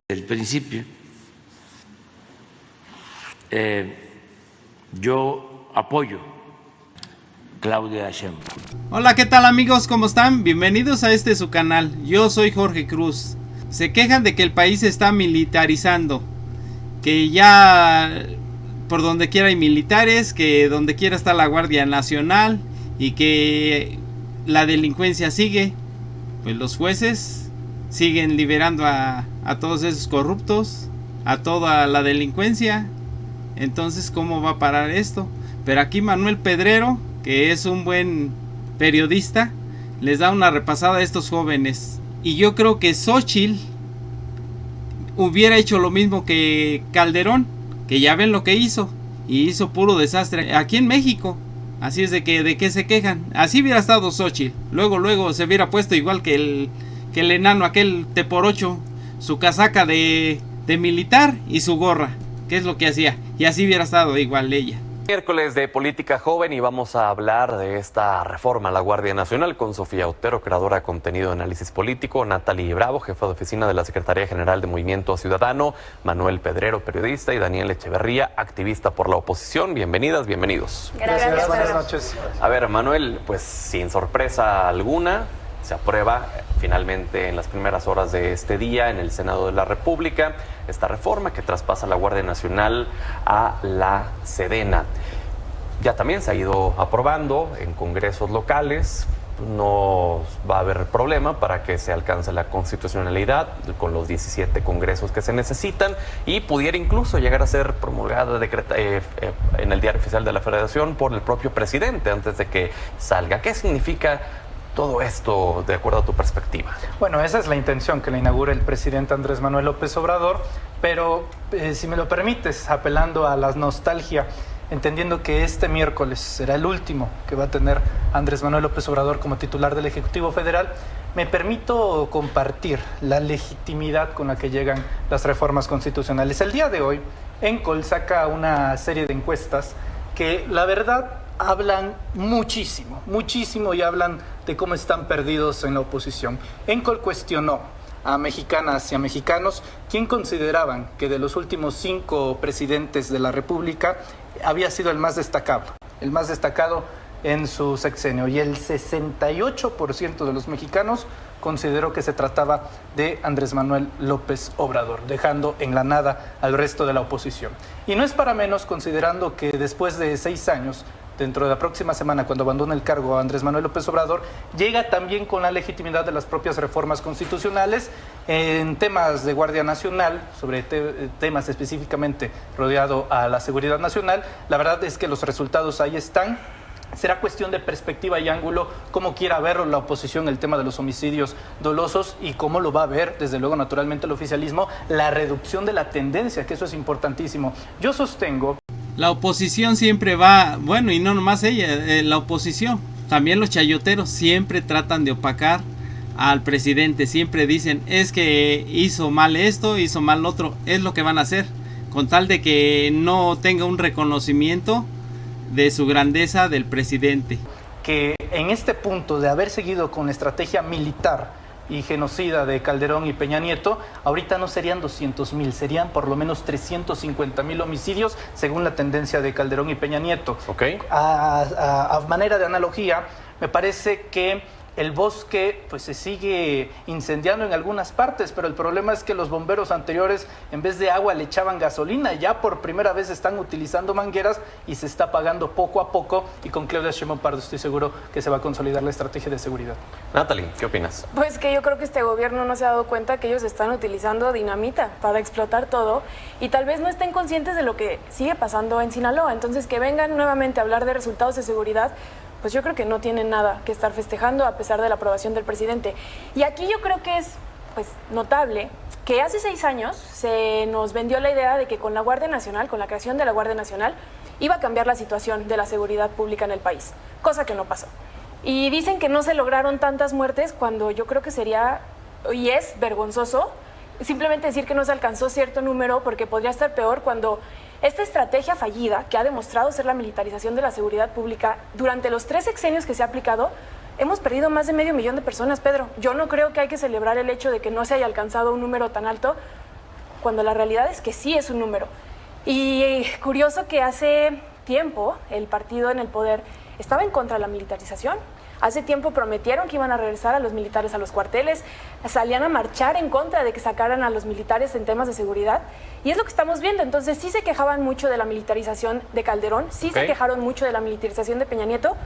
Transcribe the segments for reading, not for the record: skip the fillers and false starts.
el principio, yo apoyo Claudia Sheinbaum. Hola, ¿qué tal amigos? ¿Cómo están? Bienvenidos a su canal. Yo soy Jorge Cruz. Se quejan de que el país se está militarizando, que ya por donde quiera hay militares, que donde quiera está la Guardia Nacional y que la delincuencia sigue. Pues los jueces siguen liberando a todos esos corruptos, a toda la delincuencia. Entonces, ¿cómo va a parar esto? Pero aquí Manuel Pedrero, que es un buen periodista, les da una repasada a estos jóvenes. Y yo creo que Xóchitl hubiera hecho lo mismo que Calderón, que ya ven lo que hizo, y hizo puro desastre aquí en México. Así es de qué se quejan. Así hubiera estado Xóchitl. Luego se hubiera puesto igual que el enano aquel T8, su casaca de militar y su gorra, que es lo que hacía. Y así hubiera estado igual ella. Miércoles de Política Joven y vamos a hablar de esta reforma a la Guardia Nacional con Sofía Otero, creadora de contenido de análisis político, Natalie Bravo, jefa de oficina de la Secretaría General de Movimiento Ciudadano, Manuel Pedrero, periodista, y Daniel Echeverría, activista por la oposición. Bienvenidas, bienvenidos. Gracias, buenas noches. A ver, Manuel, pues sin sorpresa alguna, se aprueba finalmente en las primeras horas de este día en el Senado de la República esta reforma que traspasa la Guardia Nacional a la Sedena. Ya también se ha ido aprobando en congresos locales. No va a haber problema para que se alcance la constitucionalidad con los 17 congresos que se necesitan y pudiera incluso llegar a ser promulgada en el Diario Oficial de la Federación por el propio presidente antes de que salga. ¿Qué significa todo esto de acuerdo a tu perspectiva? Bueno, esa es la intención, que la inaugure el presidente Andrés Manuel López Obrador, pero si me lo permites, apelando a la nostalgia, entendiendo que este miércoles será el último que va a tener Andrés Manuel López Obrador como titular del Ejecutivo Federal, me permito compartir la legitimidad con la que llegan las reformas constitucionales. El día de hoy, ENCOL saca una serie de encuestas que, la verdad, hablan muchísimo y hablan de cómo están perdidos en la oposición. ENCOL cuestionó a mexicanas y a mexicanos quien consideraban que de los últimos 5 presidentes de la República había sido el más destacado en su sexenio, y el 68% de los mexicanos consideró que se trataba de Andrés Manuel López Obrador, dejando en la nada al resto de la oposición. Y no es para menos, considerando que después de 6 años, dentro de la próxima semana, cuando abandone el cargo a Andrés Manuel López Obrador, llega también con la legitimidad de las propias reformas constitucionales en temas de Guardia Nacional, sobre temas específicamente rodeado a la seguridad nacional. La verdad es que los resultados ahí están. Será cuestión de perspectiva y ángulo cómo quiera verlo la oposición el tema de los homicidios dolosos y cómo lo va a ver, desde luego, naturalmente, el oficialismo, la reducción de la tendencia, que eso es importantísimo. Yo sostengo... La oposición siempre va, bueno, y no nomás ella, la oposición, también los chayoteros siempre tratan de opacar al presidente, siempre dicen, es que hizo mal esto, hizo mal lo otro, es lo que van a hacer, con tal de que no tenga un reconocimiento de su grandeza del presidente. Que en este punto de haber seguido con la estrategia militar y genocida de Calderón y Peña Nieto, ahorita no serían 200,000, serían por lo menos 350,000 homicidios, según la tendencia de Calderón y Peña Nieto. Okay. A manera de analogía, me parece que el bosque pues se sigue incendiando en algunas partes, pero el problema es que los bomberos anteriores, en vez de agua, le echaban gasolina. Ya por primera vez están utilizando mangueras y se está apagando poco a poco, y con Claudia Sheinbaum Pardo estoy seguro que se va a consolidar la estrategia de seguridad. Natalie, ¿qué opinas? Pues que yo creo que este gobierno no se ha dado cuenta que ellos están utilizando dinamita para explotar todo y tal vez no estén conscientes de lo que sigue pasando en Sinaloa. Entonces, que vengan nuevamente a hablar de resultados de seguridad, pues yo creo que no tienen nada que estar festejando a pesar de la aprobación del presidente. Y aquí yo creo que es pues notable que hace 6 años se nos vendió la idea de que con la Guardia Nacional, con la creación de la Guardia Nacional, iba a cambiar la situación de la seguridad pública en el país, cosa que no pasó. Y dicen que no se lograron tantas muertes cuando yo creo que sería, y es vergonzoso, simplemente decir que no se alcanzó cierto número, porque podría estar peor cuando esta estrategia fallida, que ha demostrado ser la militarización de la seguridad pública, durante los 3 sexenios que se ha aplicado, hemos perdido más de 500,000 de personas, Pedro. Yo no creo que hay que celebrar el hecho de que no se haya alcanzado un número tan alto, cuando la realidad es que sí es un número. Y curioso que hace tiempo el partido en el poder estaba en contra de la militarización. Hace tiempo prometieron que iban a regresar a los militares a los cuarteles, salían a marchar en contra de que sacaran a los militares en temas de seguridad, y es lo que estamos viendo. Entonces sí se quejaban mucho de la militarización de Calderón, sí se quejaron mucho de la militarización de Peña Nieto,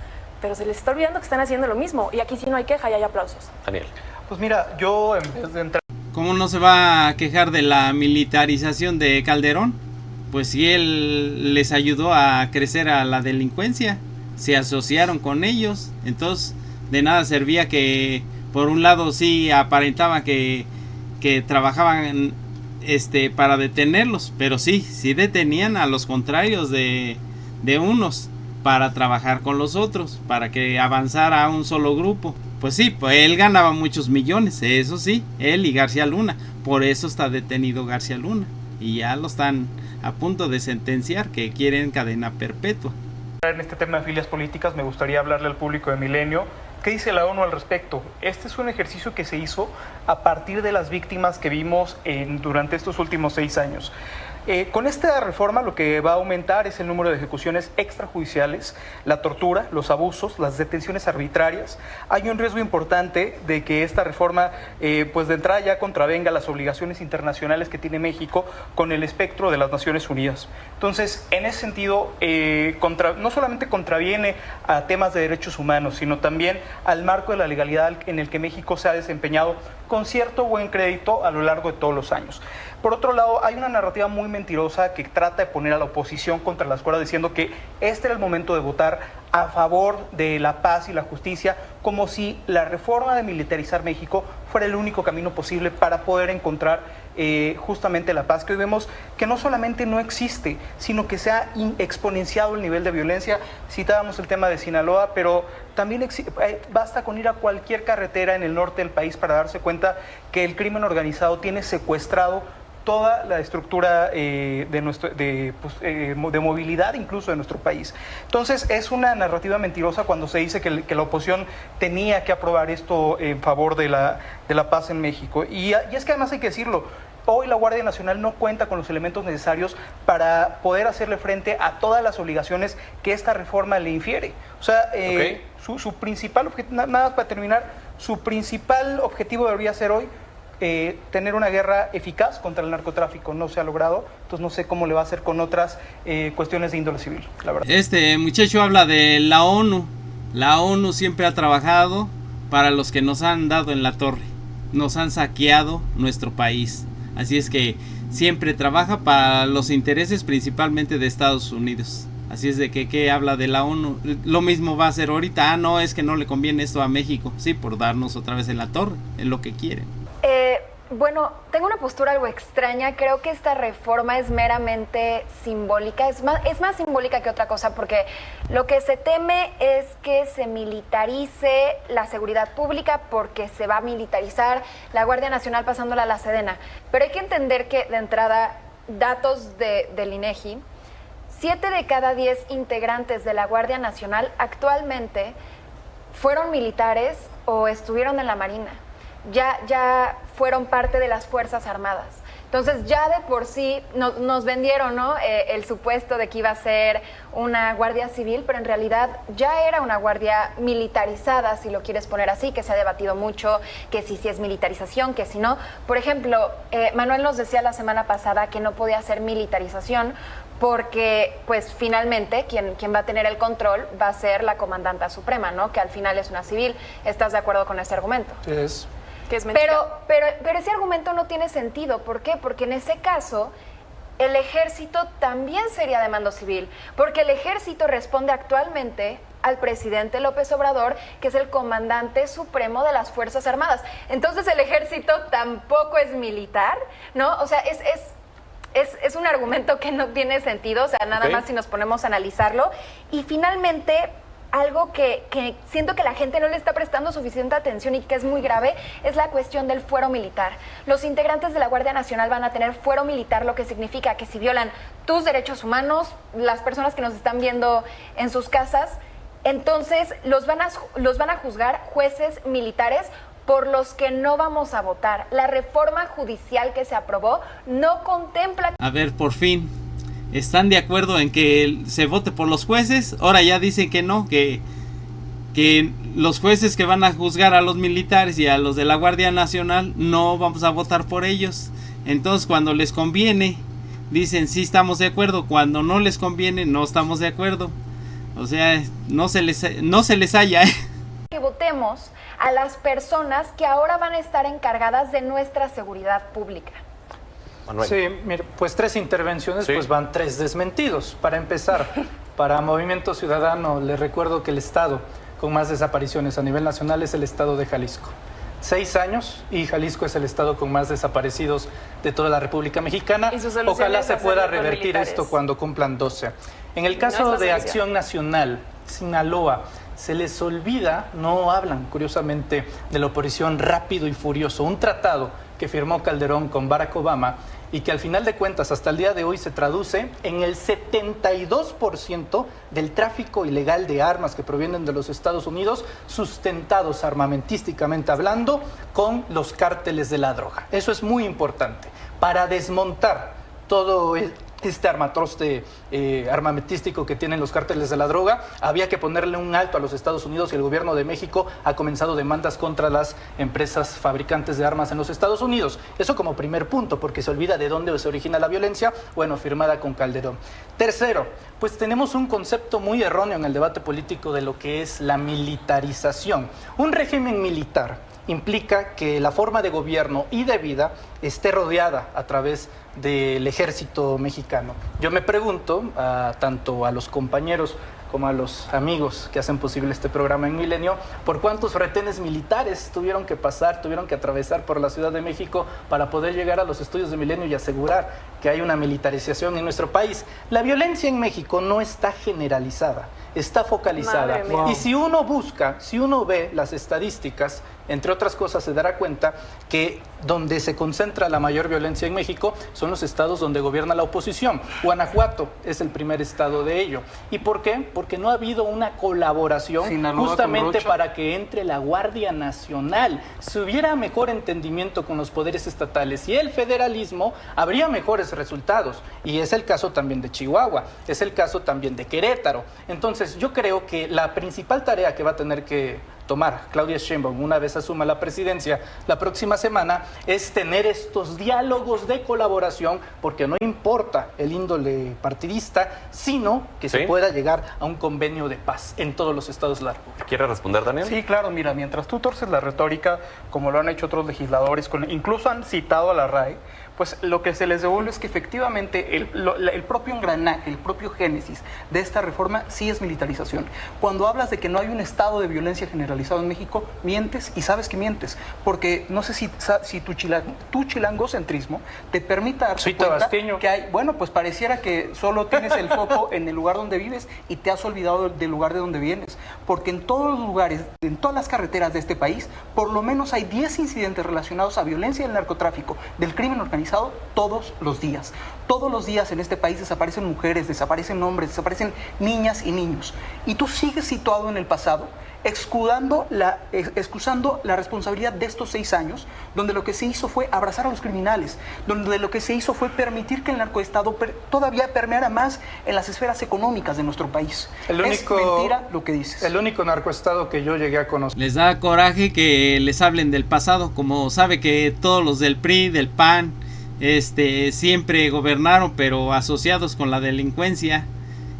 pero se les está olvidando que están haciendo lo mismo, y aquí sí no hay queja y hay aplausos. Daniel. Pues mira, yo en vez de entrar... ¿Cómo no se va a quejar de la militarización de Calderón? Pues si él les ayudó a crecer a la delincuencia, se asociaron con ellos, entonces de nada servía que por un lado sí aparentaba que trabajaban para detenerlos, pero sí detenían a los contrarios de unos para trabajar con los otros, para que avanzara a un solo grupo. Pues sí, pues él ganaba muchos millones, eso sí, él y García Luna, por eso está detenido García Luna, y ya lo están a punto de sentenciar, que quieren cadena perpetua. En este tema de filias políticas me gustaría hablarle al público de Milenio. ¿Qué dice la ONU al respecto? Este es un ejercicio que se hizo a partir de las víctimas que vimos durante estos últimos 6 años. Con esta reforma lo que va a aumentar es el número de ejecuciones extrajudiciales, la tortura, los abusos, las detenciones arbitrarias. Hay un riesgo importante de que esta reforma, pues de entrada ya contravenga las obligaciones internacionales que tiene México con el espectro de las Naciones Unidas. Entonces, en ese sentido, no solamente contraviene a temas de derechos humanos, sino también al marco de la legalidad en el que México se ha desempeñado con cierto buen crédito a lo largo de todos los años. Por otro lado, hay una narrativa muy mentirosa que trata de poner a la oposición contra las cuerdas diciendo que este era el momento de votar a favor de la paz y la justicia, como si la reforma de militarizar México fuera el único camino posible para poder encontrar justamente la paz, que hoy vemos que no solamente no existe, sino que se ha exponenciado el nivel de violencia. Citábamos el tema de Sinaloa, pero también basta con ir a cualquier carretera en el norte del país para darse cuenta que el crimen organizado tiene secuestrado toda la estructura de movilidad incluso de nuestro país. Entonces es una narrativa mentirosa cuando se dice que la oposición tenía que aprobar esto en favor de la paz en México. Y es que además hay que decirlo, hoy la Guardia Nacional no cuenta con los elementos necesarios para poder hacerle frente a todas las obligaciones que esta reforma le infiere. O sea, su principal objetivo, nada más para terminar, su principal objetivo debería ser hoy tener una guerra eficaz contra el narcotráfico. No se ha logrado, entonces no sé cómo le va a hacer con otras cuestiones de índole civil, la verdad. Este muchacho habla de la ONU. La ONU siempre ha trabajado para los que nos han dado en la torre, nos han saqueado nuestro país. Así es que siempre trabaja para los intereses principalmente de Estados Unidos. Así es de que ¿qué habla de la ONU? Lo mismo va a hacer ahorita. No, es que no le conviene esto a México. Sí, por darnos otra vez en la torre, es lo que quieren. Bueno, tengo una postura algo extraña. Creo que esta reforma es meramente simbólica. Es más simbólica que otra cosa, porque lo que se teme es que se militarice la seguridad pública, porque se va a militarizar la Guardia Nacional pasándola a la Sedena. Pero hay que entender que, de entrada, datos del INEGI, 7 de cada 10 integrantes de la Guardia Nacional actualmente fueron militares o estuvieron en la Marina. Ya fueron parte de las Fuerzas Armadas. Entonces ya de por sí nos vendieron, ¿no? El supuesto de que iba a ser una guardia civil, pero en realidad ya era una guardia militarizada, si lo quieres poner así, que se ha debatido mucho, que si es militarización, que si no. Por ejemplo, Manuel nos decía la semana pasada que no podía ser militarización porque pues finalmente quien va a tener el control va a ser la comandanta suprema, ¿no? Que al final es una civil. ¿Estás de acuerdo con ese argumento? Es. Que es mentira. Pero ese argumento no tiene sentido. ¿Por qué? Porque en ese caso el ejército también sería de mando civil, porque el ejército responde actualmente al presidente López Obrador, que es el comandante supremo de las Fuerzas Armadas. Entonces el ejército tampoco es militar, ¿no? O sea, es un argumento que no tiene sentido, o sea, nada más si nos ponemos a analizarlo. Y finalmente, algo que siento que la gente no le está prestando suficiente atención y que es muy grave, es la cuestión del fuero militar. Los integrantes de la Guardia Nacional van a tener fuero militar, lo que significa que si violan tus derechos humanos, las personas que nos están viendo en sus casas, entonces los van a juzgar jueces militares por los que no vamos a votar. La reforma judicial que se aprobó no contempla... A ver, por fin, ¿están de acuerdo en que se vote por los jueces? Ahora ya dicen que no, que los jueces que van a juzgar a los militares y a los de la Guardia Nacional, no vamos a votar por ellos. Entonces, cuando les conviene, dicen sí estamos de acuerdo, cuando no les conviene, no estamos de acuerdo. O sea, no se les halla, Que votemos a las personas que ahora van a estar encargadas de nuestra seguridad pública. Manuel. Sí, mire, pues 3 intervenciones, Sí. pues van 3 desmentidos. Para empezar, para Movimiento Ciudadano, les recuerdo que el estado con más desapariciones a nivel nacional es el estado de Jalisco. 6 años y Jalisco es el estado con más desaparecidos de toda la República Mexicana. Y su solución Ojalá es se pueda hacerlo con revertir militares. esto cuando cumplan 12. En el No caso es la de solución. Acción Nacional, Sinaloa, se les olvida, no hablan curiosamente de la Operación Rápido y Furioso, un tratado que firmó Calderón con Barack Obama y que al final de cuentas hasta el día de hoy se traduce en el 72% del tráfico ilegal de armas que provienen de los Estados Unidos, sustentados armamentísticamente hablando con los cárteles de la droga. Eso es muy importante para desmontar todo este armatoste armamentístico que tienen los cárteles de la droga. Había que ponerle un alto a los Estados Unidos y el gobierno de México ha comenzado demandas contra las empresas fabricantes de armas en los Estados Unidos. Eso como primer punto, porque se olvida de dónde se origina la violencia, bueno, firmada con Calderón. Tercero, pues tenemos un concepto muy erróneo en el debate político de lo que es la militarización. Un régimen militar implica que la forma de gobierno y de vida esté rodeada a través del ejército mexicano. Yo me pregunto, tanto a los compañeros como a los amigos que hacen posible este programa en Milenio, por cuántos retenes militares tuvieron que pasar, tuvieron que atravesar por la Ciudad de México para poder llegar a los estudios de Milenio y asegurar que hay una militarización en nuestro país. La violencia en México no está generalizada, está focalizada. Madre mía. Y si uno busca, si uno ve las estadísticas, entre otras cosas se dará cuenta que donde se concentra la mayor violencia en México son los estados donde gobierna la oposición. Guanajuato es el primer estado de ello. ¿Y por qué? Porque no ha habido una colaboración Sinaloa justamente con Rocha. para que entre la Guardia Nacional. Si hubiera mejor entendimiento con los poderes estatales y el federalismo, habría mejores resultados. Y es el caso también de Chihuahua, es el caso también de Querétaro. Entonces, yo creo que la principal tarea que va a tener que tomar Claudia Sheinbaum una vez asuma la presidencia la próxima semana es tener estos diálogos de colaboración, porque no importa el índole partidista, sino que se Sí. pueda llegar a un convenio de paz en todos los estados de la República. ¿Quiere responder, Daniel? Sí, claro, mira, mientras tú torces la retórica, como lo han hecho otros legisladores, incluso han citado a la RAE, pues lo que se les devuelve es que efectivamente el propio engranaje, el propio génesis de esta reforma sí es militarización. Cuando hablas de que no hay un estado de violencia generalizado en México, mientes y sabes que mientes, porque no sé si tu chilangocentrismo te permita darte Soy cuenta tabasqueño. que hay, bueno, pues pareciera que solo tienes el foco en el lugar donde vives y te has olvidado del lugar de donde vienes, porque en todos los lugares, en todas las carreteras de este país, por lo menos hay 10 incidentes relacionados a violencia del narcotráfico, del crimen organizado, todos los días. Todos los días en este país desaparecen mujeres, desaparecen hombres, desaparecen niñas y niños. Y tú sigues situado en el pasado, excusando la responsabilidad de estos 6 años, donde lo que se hizo fue abrazar a los criminales, donde lo que se hizo fue permitir que el narcoestado todavía permeara más en las esferas económicas de nuestro país. Es mentira lo que dices. El único narcoestado que yo llegué a conocer. Les da coraje que les hablen del pasado, como sabe que todos los del PRI, del PAN, siempre gobernaron, pero asociados con la delincuencia.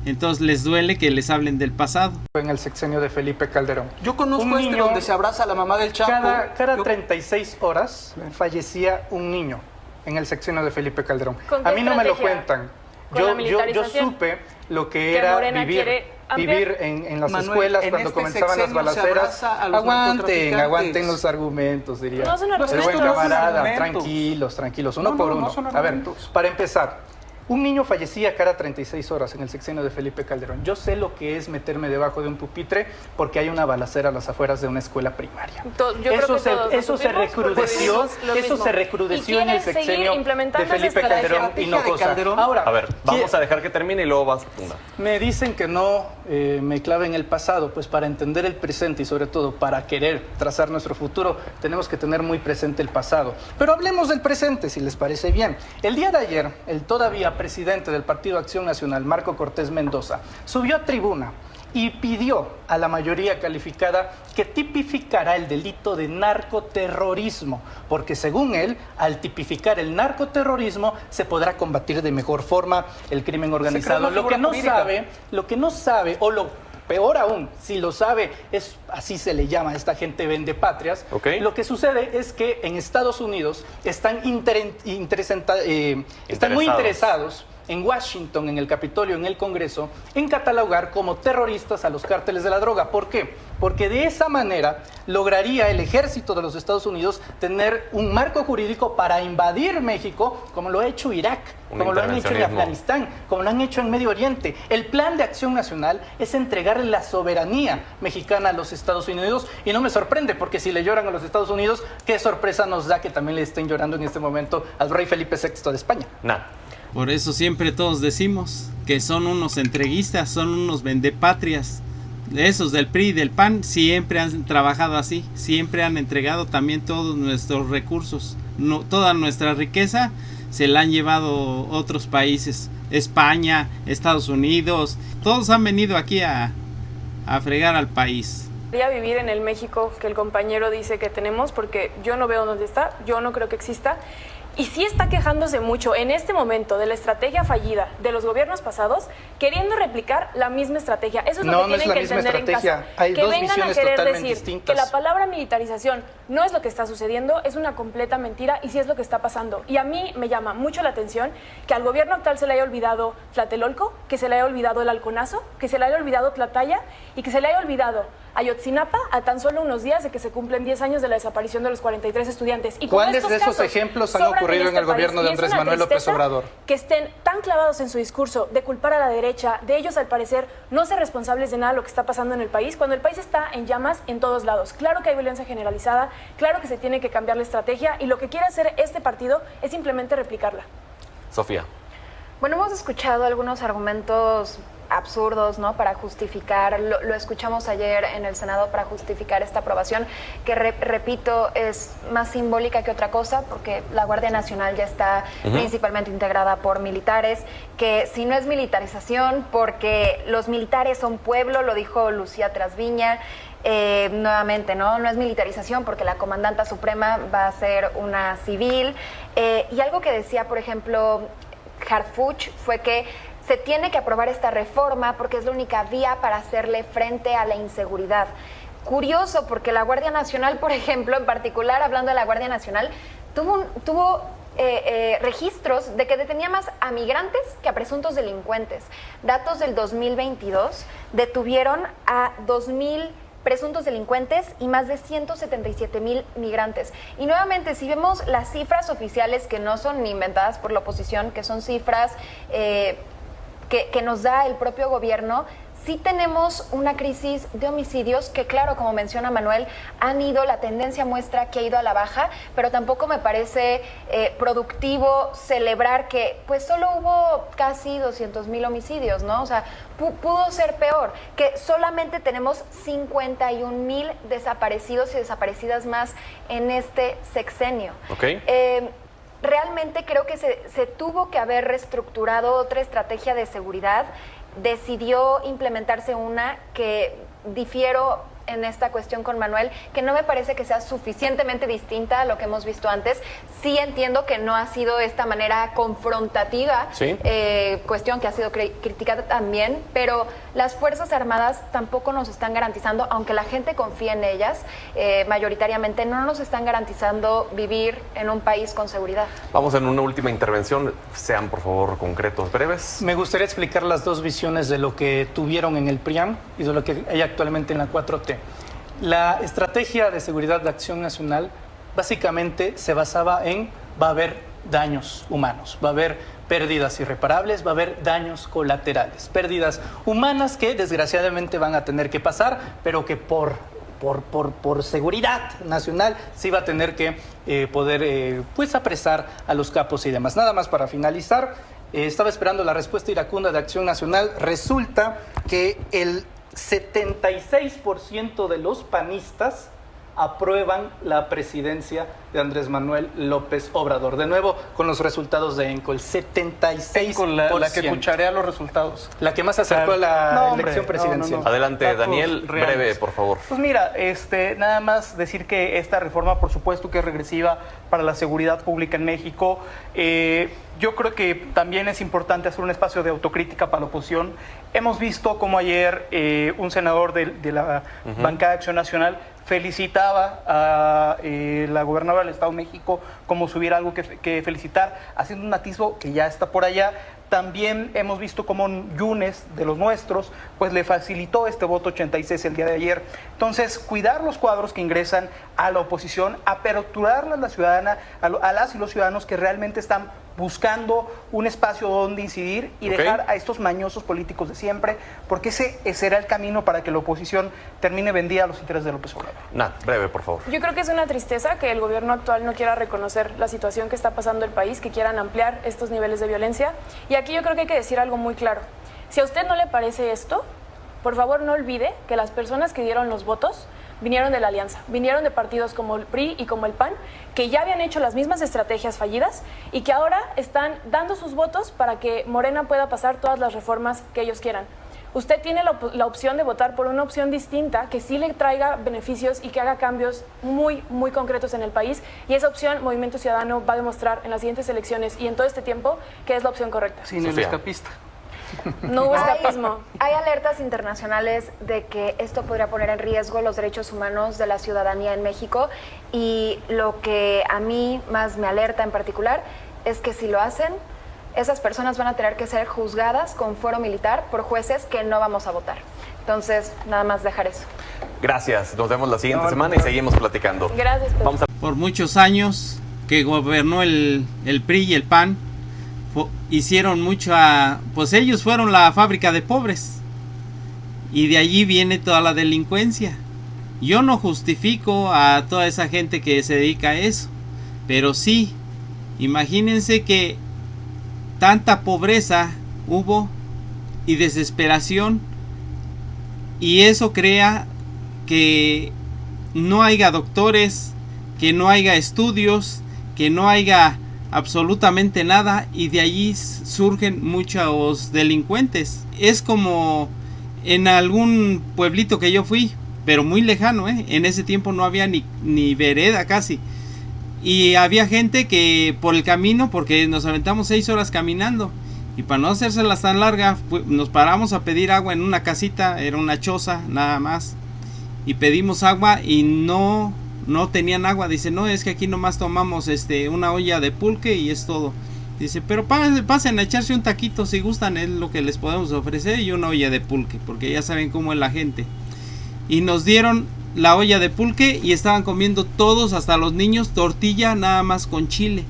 Entonces les duele que les hablen del pasado. En el sexenio de Felipe Calderón. Yo conozco Un niño, donde se abraza a la mamá del Chapo. Cada Yo- 36 horas fallecía un niño en el sexenio de Felipe Calderón. ¿Con qué A mí no me lo estrategia? cuentan. ¿Con la Yo militarización? supe lo que Que era Morena quiere ampliar. vivir en las Manuel, escuelas en cuando este comenzaban las sexenio se balaceras. abraza a los Aguanten narcotraficantes. los argumentos, diría. No son El argumentos. buen No son camarada, argumentos. tranquilos, uno No, por no, uno. no son A ver, argumentos. para empezar, Un niño fallecía cada 36 horas en el sexenio de Felipe Calderón. Yo sé lo que es meterme debajo de un pupitre porque hay una balacera a las afueras de una escuela primaria. Eso se recrudeció en el sexenio de Felipe Calderón y Hinojosa. Ahora, A ver, vamos a dejar que termine y luego vas. me dicen que no me clave en el pasado, pues para entender el presente y sobre todo para querer trazar nuestro futuro, tenemos que tener muy presente el pasado. Pero hablemos del presente, si les parece bien. El día de ayer, el todavía presidente del Partido Acción Nacional, Marco Cortés Mendoza, subió a tribuna y pidió a la mayoría calificada que tipificara el delito de narcoterrorismo, porque según él, al tipificar el narcoterrorismo, se podrá combatir de mejor forma el crimen organizado. Lo que no sabe, o lo peor aún, si lo sabe, es así se le llama a esta gente vendepatrias. Okay. Lo que sucede es que en Estados Unidos están muy interesados en Washington, en el Capitolio, en el Congreso, en catalogar como terroristas a los cárteles de la droga. ¿Por qué? Porque de esa manera lograría el ejército de los Estados Unidos tener un marco jurídico para invadir México, como lo ha hecho Irak, como lo han hecho en Afganistán, como lo han hecho en Medio Oriente. El plan de acción nacional es entregarle la soberanía mexicana a los Estados Unidos, y no me sorprende, porque si le lloran a los Estados Unidos, qué sorpresa nos da que también le estén llorando en este momento al rey Felipe VI de España. Por eso siempre todos decimos que son unos entreguistas, son unos vendepatrias. Esos del PRI y del PAN siempre han trabajado así, siempre han entregado también todos nuestros recursos, toda nuestra riqueza se la han llevado otros países, España, Estados Unidos, todos han venido aquí a fregar al país. Quería vivir en el México que el compañero dice que tenemos, porque yo no veo dónde está, yo no creo que exista. Y sí está quejándose mucho en este momento de la estrategia fallida de los gobiernos pasados, queriendo replicar la misma estrategia. Eso es lo que tienen que entender en casa. Hay que dos vengan a visiones querer totalmente decir distintas. que la palabra militarización no es lo que está sucediendo, es una completa mentira, y sí es lo que está pasando. Y a mí me llama mucho la atención que al gobierno actual se le haya olvidado Tlatelolco, que se le haya olvidado el Halconazo, que se le haya olvidado Tlataya y que se le haya olvidado Ayotzinapa a tan solo unos días de que se cumplen 10 años de la desaparición de los 43 estudiantes. Y ¿cuáles de esos ejemplos han ocurrido en el gobierno de Andrés Manuel López Obrador? Que estén tan clavados en su discurso de culpar a la derecha, de ellos al parecer no ser responsables de nada de lo que está pasando en el país, cuando el país está en llamas en todos lados. Claro que hay violencia generalizada, claro que se tiene que cambiar la estrategia, y lo que quiere hacer este partido es simplemente replicarla. Sofía. Bueno, hemos escuchado algunos argumentos absurdos, ¿no?, para justificar, lo escuchamos ayer en el Senado, para justificar esta aprobación, que repito, es más simbólica que otra cosa, porque la Guardia Nacional ya está principalmente integrada por militares, que si no es militarización, porque los militares son pueblo, lo dijo Lucía Trasviña, nuevamente, no es militarización porque la comandanta suprema va a ser una civil, y algo que decía, por ejemplo, Harfuch, fue que se tiene que aprobar esta reforma porque es la única vía para hacerle frente a la inseguridad. Curioso, porque la Guardia Nacional, por ejemplo, en particular, hablando de la Guardia Nacional, tuvo registros de que detenía más a migrantes que a presuntos delincuentes. Datos del 2022 detuvieron a 2,000 presuntos delincuentes y más de 177,000 migrantes. Y nuevamente, si vemos las cifras oficiales, que no son ni inventadas por la oposición, que son cifras que nos da el propio gobierno, sí tenemos una crisis de homicidios que, claro, como menciona Manuel, la tendencia muestra que ha ido a la baja, pero tampoco me parece productivo celebrar que pues solo hubo casi 200,000 homicidios, ¿no? O sea, pudo ser peor, que solamente tenemos 51,000 desaparecidos y desaparecidas más en este sexenio. Okay. Realmente creo que se tuvo que haber reestructurado otra estrategia de seguridad. Decidió implementarse una que difiero en esta cuestión con Manuel, que no me parece que sea suficientemente distinta a lo que hemos visto antes. Sí entiendo que no ha sido esta manera confrontativa, ¿sí? Cuestión que ha sido criticada también, pero las Fuerzas Armadas tampoco nos están garantizando, aunque la gente confía en ellas, mayoritariamente no nos están garantizando vivir en un país con seguridad. Vamos en una última intervención, sean por favor concretos, breves. Me gustaría explicar las dos visiones de lo que tuvieron en el PRIAM y de lo que hay actualmente en la 4T. La estrategia de seguridad de Acción Nacional básicamente se basaba en va a haber daños humanos, va a haber pérdidas irreparables, va a haber daños colaterales, pérdidas humanas que desgraciadamente van a tener que pasar, pero que por seguridad nacional sí va a tener que poder pues apresar a los capos y demás. Nada más para finalizar, estaba esperando la respuesta iracunda de Acción Nacional. Resulta que el 76% de los panistas aprueban la presidencia de Andrés Manuel López Obrador. De nuevo, con los resultados de ENCOL, 76%. Con la que cucharea los resultados. La que más se acercó a la elección presidencial. Adelante, Datos Daniel, reales. breve, por favor. Pues mira, nada más decir que esta reforma, por supuesto, que es regresiva para la seguridad pública en México. Yo creo que también es importante hacer un espacio de autocrítica para la oposición. Hemos visto como ayer un senador de la bancada de Acción Nacional felicitaba a la gobernadora del Estado de México como si hubiera algo que felicitar, haciendo un atisbo que ya está por allá. También hemos visto cómo Yunes, de los nuestros, pues le facilitó este voto 86 el día de ayer. Entonces, cuidar los cuadros que ingresan a la oposición, aperturarla a la ciudadana, a las y los ciudadanos que realmente están buscando un espacio donde incidir y dejar a estos mañosos políticos de siempre, porque ese será el camino para que la oposición termine vendida a los intereses de López Obrador. Nat, breve, por favor. Yo creo que es una tristeza que el gobierno actual no quiera reconocer la situación que está pasando el país, que quieran ampliar estos niveles de violencia. Y aquí yo creo que hay que decir algo muy claro. Si a usted no le parece esto, por favor no olvide que las personas que dieron los votos vinieron de la alianza, vinieron de partidos como el PRI y como el PAN, que ya habían hecho las mismas estrategias fallidas y que ahora están dando sus votos para que Morena pueda pasar todas las reformas que ellos quieran. Usted tiene la opción de votar por una opción distinta que sí le traiga beneficios y que haga cambios muy, muy concretos en el país, y esa opción Movimiento Ciudadano va a demostrar en las siguientes elecciones y en todo este tiempo que es la opción correcta. Sin el escapista. No hubo escapismo. Hay alertas internacionales de que esto podría poner en riesgo los derechos humanos de la ciudadanía en México, y lo que a mí más me alerta en particular es que si lo hacen, esas personas van a tener que ser juzgadas con fuero militar por jueces que no vamos a votar. Entonces, nada más dejar eso. Gracias, nos vemos la siguiente semana y seguimos platicando. Gracias, Pedro. Vamos a... Por muchos años que gobernó el PRI y el PAN, hicieron mucha, pues ellos fueron la fábrica de pobres, y de allí viene toda la delincuencia. Yo no justifico a toda esa gente que se dedica a eso, pero sí, imagínense que tanta pobreza hubo y desesperación, y eso crea que no haya doctores, que no haya estudios, que no haya absolutamente nada, y de allí surgen muchos delincuentes. Es como en algún pueblito que yo fui, pero muy lejano, en ese tiempo no había ni vereda casi, y había gente que por el camino, porque nos aventamos 6 horas caminando, y para no hacérselas tan larga, nos paramos a pedir agua en una casita, era una choza nada más, y pedimos agua y no tenían agua. Dice, no, es que aquí nomás tomamos una olla de pulque y es todo. Dice, pero pasen a echarse un taquito si gustan, es lo que les podemos ofrecer, y una olla de pulque, porque ya saben cómo es la gente. Y nos dieron la olla de pulque y estaban comiendo todos, hasta los niños, tortilla nada más con chile,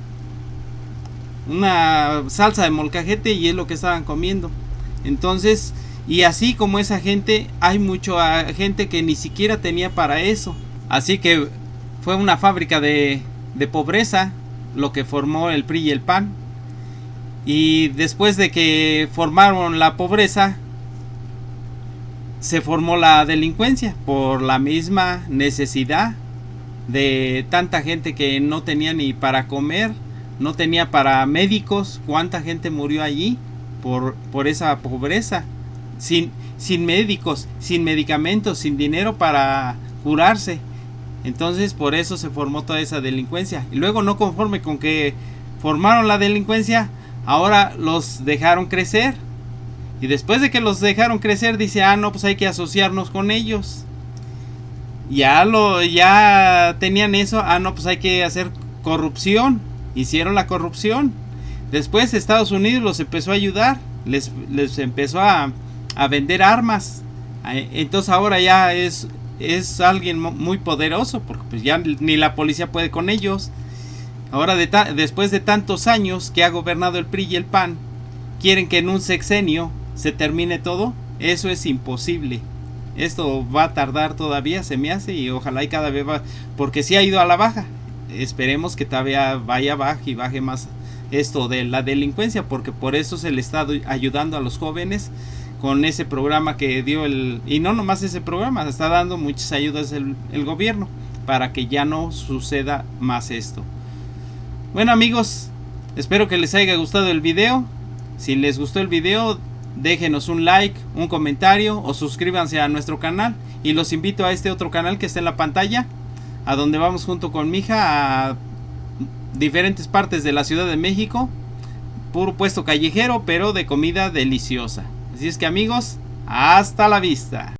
una salsa de molcajete, y es lo que estaban comiendo. Entonces, y así como esa gente, hay mucha gente que ni siquiera tenía para eso. Así que fue una fábrica de pobreza lo que formó el PRI y el PAN. Y después de que formaron la pobreza, se formó la delincuencia por la misma necesidad de tanta gente que no tenía ni para comer, no tenía para médicos. ¿Cuánta gente murió allí por esa pobreza? Sin médicos, sin medicamentos, sin dinero para curarse. Entonces por eso se formó toda esa delincuencia. Y luego, no conforme con que formaron la delincuencia, ahora los dejaron crecer. Y después de que los dejaron crecer, dice, no, pues hay que asociarnos con ellos. Ya tenían eso, no, pues hay que hacer corrupción. Hicieron la corrupción. Después Estados Unidos los empezó a ayudar, les empezó a vender armas. Entonces ahora ya es alguien muy poderoso, porque pues ya ni la policía puede con ellos. Ahora después de tantos años que ha gobernado el PRI y el PAN, ¿quieren que en un sexenio se termine todo? Eso es imposible. Esto va a tardar todavía, se me hace, y ojalá y cada vez va, porque sí ha ido a la baja. Esperemos que todavía vaya baja y baje más esto de la delincuencia, porque por eso se le está ayudando a los jóvenes con ese programa que dio y no nomás ese programa, está dando muchas ayudas el gobierno para que ya no suceda más esto. Bueno amigos, espero que les haya gustado el video. Si les gustó el video, déjenos un like, un comentario o suscríbanse a nuestro canal. Y los invito a este otro canal que está en la pantalla, a donde vamos junto con mi hija a diferentes partes de la Ciudad de México. Puro puesto callejero, pero de comida deliciosa. Así es que amigos, hasta la vista.